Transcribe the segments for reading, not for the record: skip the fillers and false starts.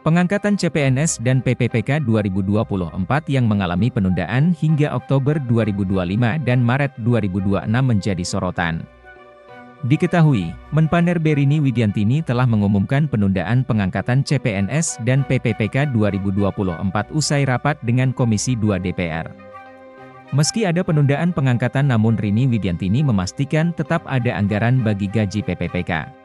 Pengangkatan CPNS dan PPPK 2024 yang mengalami penundaan hingga Oktober 2025 dan Maret 2026 menjadi sorotan. Diketahui, Menpan RB Rini Widiantini telah mengumumkan penundaan pengangkatan CPNS dan PPPK 2024 usai rapat dengan Komisi 2 DPR. Meski ada penundaan pengangkatan namun Rini Widiantini memastikan tetap ada anggaran bagi gaji PPPK.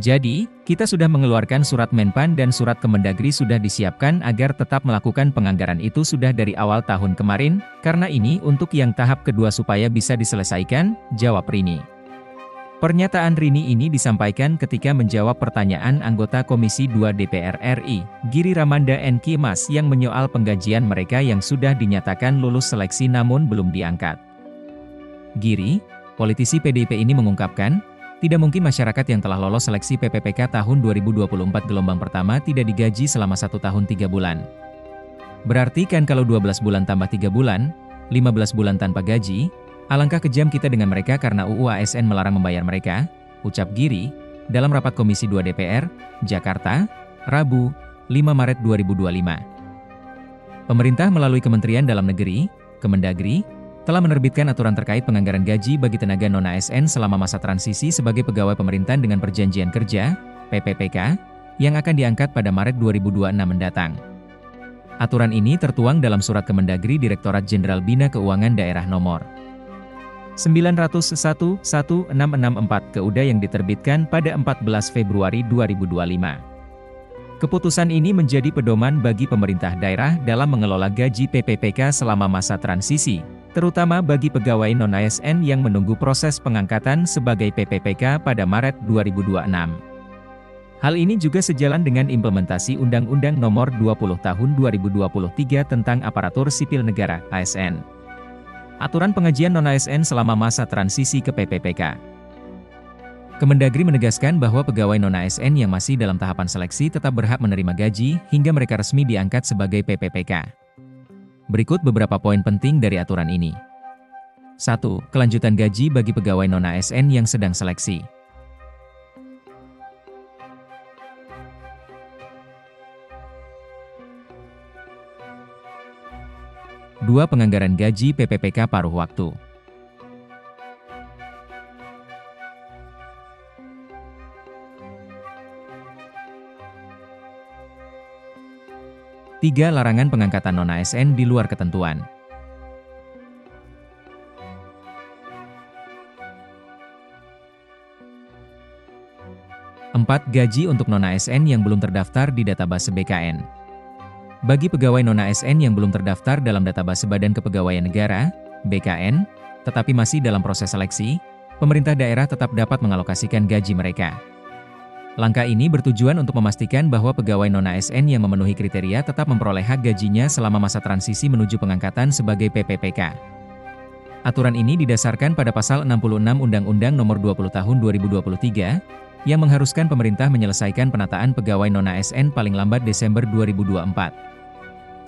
Jadi, kita sudah mengeluarkan surat Menpan dan surat Kemendagri sudah disiapkan agar tetap melakukan penganggaran itu sudah dari awal tahun kemarin, karena ini untuk yang tahap kedua supaya bisa diselesaikan, jawab Rini. Pernyataan Rini ini disampaikan ketika menjawab pertanyaan anggota Komisi 2 DPR RI, Giri Ramanda N. Kimas yang menyoal penggajian mereka yang sudah dinyatakan lulus seleksi namun belum diangkat. Giri, politisi PDIP ini mengungkapkan, tidak mungkin masyarakat yang telah lolos seleksi PPPK tahun 2024 gelombang pertama tidak digaji selama 1 tahun 3 bulan. Berarti kan kalau 12 bulan tambah 3 bulan, 15 bulan tanpa gaji, alangkah kejam kita dengan mereka karena UU ASN melarang membayar mereka, ucap Giri, dalam rapat Komisi 2 DPR, Jakarta, Rabu, 5 Maret 2025. Pemerintah melalui Kementerian Dalam Negeri, Kemendagri, telah menerbitkan aturan terkait penganggaran gaji bagi tenaga non-ASN selama masa transisi sebagai pegawai pemerintahan dengan perjanjian kerja, PPPK, yang akan diangkat pada Maret 2026 mendatang. Aturan ini tertuang dalam Surat Kemendagri Direktorat Jenderal Bina Keuangan Daerah Nomor 901/1664 KUDA yang diterbitkan pada 14 Februari 2025. Keputusan ini menjadi pedoman bagi pemerintah daerah dalam mengelola gaji PPPK selama masa transisi, terutama bagi pegawai non-ASN yang menunggu proses pengangkatan sebagai PPPK pada Maret 2026. Hal ini juga sejalan dengan implementasi Undang-Undang Nomor 20 Tahun 2023 tentang Aparatur Sipil Negara (ASN). Aturan pengajian non-ASN selama masa transisi ke PPPK. Kemendagri menegaskan bahwa pegawai non-ASN yang masih dalam tahapan seleksi tetap berhak menerima gaji hingga mereka resmi diangkat sebagai PPPK. Berikut beberapa poin penting dari aturan ini. 1. Kelanjutan gaji bagi pegawai non-ASN yang sedang seleksi. 2. Penganggaran gaji PPPK paruh waktu. 3. Larangan pengangkatan non-ASN di luar ketentuan. 4. Gaji untuk non-ASN yang belum terdaftar di database BKN. Bagi pegawai non-ASN yang belum terdaftar dalam database Badan Kepegawaian Negara, BKN, tetapi masih dalam proses seleksi, pemerintah daerah tetap dapat mengalokasikan gaji mereka. Langkah ini bertujuan untuk memastikan bahwa pegawai non-ASN yang memenuhi kriteria tetap memperoleh hak gajinya selama masa transisi menuju pengangkatan sebagai PPPK. Aturan ini didasarkan pada Pasal 66 Undang-Undang Nomor 20 Tahun 2023, yang mengharuskan pemerintah menyelesaikan penataan pegawai non-ASN paling lambat Desember 2024.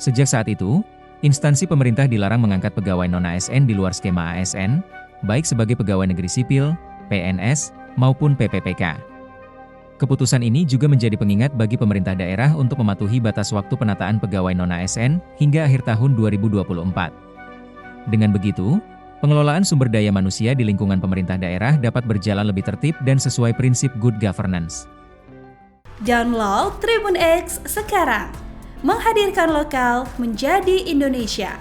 Sejak saat itu, instansi pemerintah dilarang mengangkat pegawai non-ASN di luar skema ASN, baik sebagai pegawai negeri sipil, PNS, maupun PPPK. Keputusan ini juga menjadi pengingat bagi pemerintah daerah untuk mematuhi batas waktu penataan pegawai non-ASN hingga akhir tahun 2024. Dengan begitu, pengelolaan sumber daya manusia di lingkungan pemerintah daerah dapat berjalan lebih tertib dan sesuai prinsip good governance. Download Tribun X sekarang, menghadirkan lokal menjadi Indonesia.